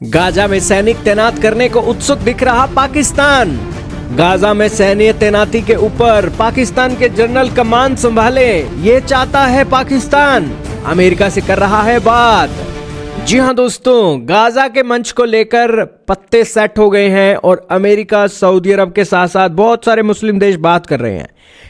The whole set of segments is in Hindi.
गाजा में सैनिक तैनात करने को उत्सुक दिख रहा पाकिस्तान। गाजा में सैन्य तैनाती के ऊपर पाकिस्तान के जनरल कमान संभाले, ये चाहता है पाकिस्तान। अमेरिका से कर रहा है बात। जी हां दोस्तों, गाजा के मंच को लेकर पत्ते सेट हो गए हैं और अमेरिका, सऊदी अरब के साथ साथ बहुत सारे मुस्लिम देश बात कर रहे हैं।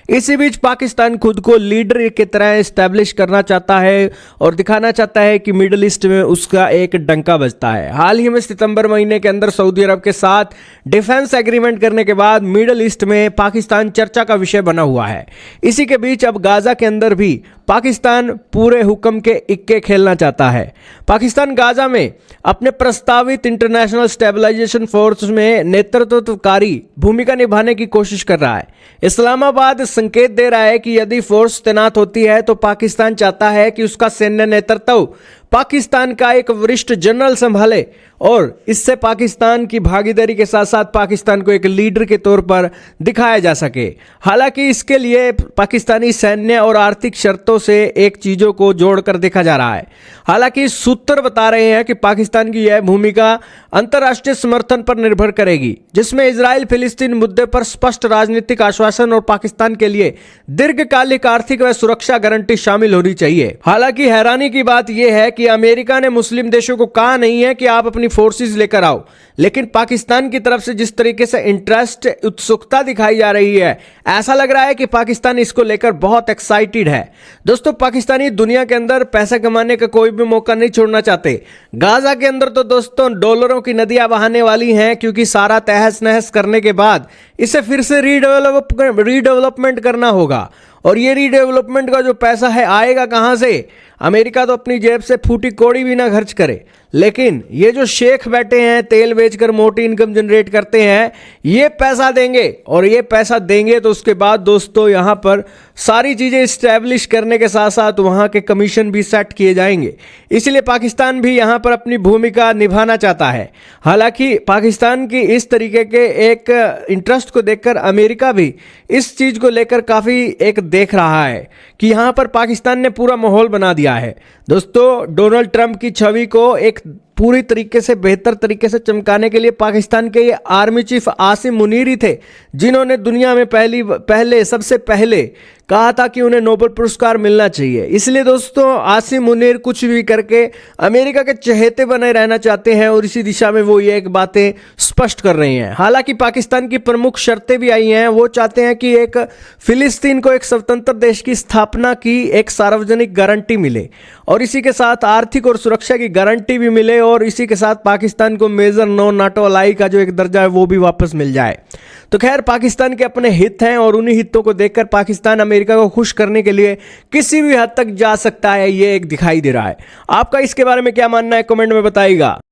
इसी बीच पाकिस्तान खुद को लीडर की तरह एस्टैब्लिश करना चाहता है और दिखाना चाहता है कि मिडिल ईस्ट में उसका एक डंका बजता है। हाल ही में सितंबर महीने के अंदर सऊदी अरब के साथ डिफेंस एग्रीमेंट करने के बाद मिडिल ईस्ट में पाकिस्तान चर्चा का विषय बना हुआ है। इसी के बीच अब गाजा के अंदर भी पाकिस्तान पूरे हुक्म के इक्के खेलना चाहता है। पाकिस्तान गाजा में अपने प्रस्तावित इंटरनेशनल स्टेबलाइजेशन फोर्स में नेतृत्वकारी भूमिका निभाने की कोशिश कर रहा है। इस्लामाबाद संकेत दे रहा है कि यदि फोर्स तैनात होती है तो पाकिस्तान चाहता है कि उसका सैन्य नेतृत्व पाकिस्तान का एक वरिष्ठ जनरल संभाले और इससे पाकिस्तान की भागीदारी के साथ साथ पाकिस्तान को एक लीडर के तौर पर दिखाया जा सके। हालांकि इसके लिए पाकिस्तानी सैन्य और आर्थिक शर्तों से एक चीजों को जोड़कर देखा जा रहा है। हालांकि सूत्र बता रहे हैं कि पाकिस्तान की यह भूमिका अंतर्राष्ट्रीय समर्थन पर निर्भर करेगी, जिसमें इजराइल फिलिस्तीन मुद्दे पर स्पष्ट राजनीतिक आश्वासन और पाकिस्तान के लिए दीर्घकालिक आर्थिक व सुरक्षा गारंटी शामिल होनी चाहिए। हालांकि हैरानी की बात यह है कि अमेरिका ने मुस्लिम देशों को कहा नहीं है कि आप अपनी फोर्सेस लेकर आओ, लेकिन पाकिस्तान की तरफ से जिस तरीके से इंटरेस्ट, उत्सुकता दिखाई जा रही है, ऐसा लग रहा है कि पाकिस्तान इसको लेकर बहुत एक्साइटेड है। दोस्तों, पाकिस्तानी दुनिया के अंदर पैसा कमाने का कोई भी मौका नहीं छोड़ना चाहते। गाजा के अंदर तो दोस्तों डॉलरों की नदियां बहाने वाली हैं, क्योंकि सारा तहस नहस करने के बाद इसे फिर से रीडेवलपमेंट करना होगा। और ये रीडेवलपमेंट का जो पैसा है आएगा कहां से? अमेरिका तो अपनी जेब से फूटी कौड़ी भी ना खर्च करे, लेकिन ये जो शेख बैठे हैं तेल बेचकर मोटी इनकम जनरेट करते हैं, ये पैसा देंगे। और ये पैसा देंगे तो उसके बाद दोस्तों यहां पर सारी चीजें इस्टेब्लिश करने के साथ साथ वहां के कमीशन भी सेट किए जाएंगे। इसलिए पाकिस्तान भी यहां पर अपनी भूमिका निभाना चाहता है। हालांकि पाकिस्तान की इस तरीके के एक इंटरेस्ट को देखकर अमेरिका भी इस चीज को लेकर काफी एक देख रहा है कि यहां पर पाकिस्तान ने पूरा माहौल बना दिया है। दोस्तों, डोनाल्ड ट्रंप की छवि को एक पूरी तरीके से बेहतर तरीके से चमकाने के लिए पाकिस्तान के ये आर्मी चीफ आसिम मुनीर ही थे, जिन्होंने दुनिया में सबसे पहले कहा था कि उन्हें नोबेल पुरस्कार मिलना चाहिए। इसलिए दोस्तों, आसिम मुनीर कुछ भी करके अमेरिका के चहेते बने रहना चाहते हैं और इसी दिशा में वो ये एक बातें स्पष्ट कर रहे हैं। हालांकि पाकिस्तान की प्रमुख शर्तें भी आई हैं। वो चाहते हैं कि एक फिलिस्तीन को एक स्वतंत्र देश की स्थापना की एक सार्वजनिक गारंटी मिले और इसी के साथ आर्थिक और सुरक्षा की गारंटी भी मिले और इसी के साथ पाकिस्तान को मेजर नॉन नाटो अलाई का जो एक दर्जा है वो भी वापस मिल जाए। तो खैर, पाकिस्तान के अपने हित हैं और उन्हीं हितों को देखकर पाकिस्तान अमेरिका को खुश करने के लिए किसी भी हद तक जा सकता है, ये एक दिखाई दे रहा है। आपका इसके बारे में क्या मानना है, कमेंट में बताइएगा।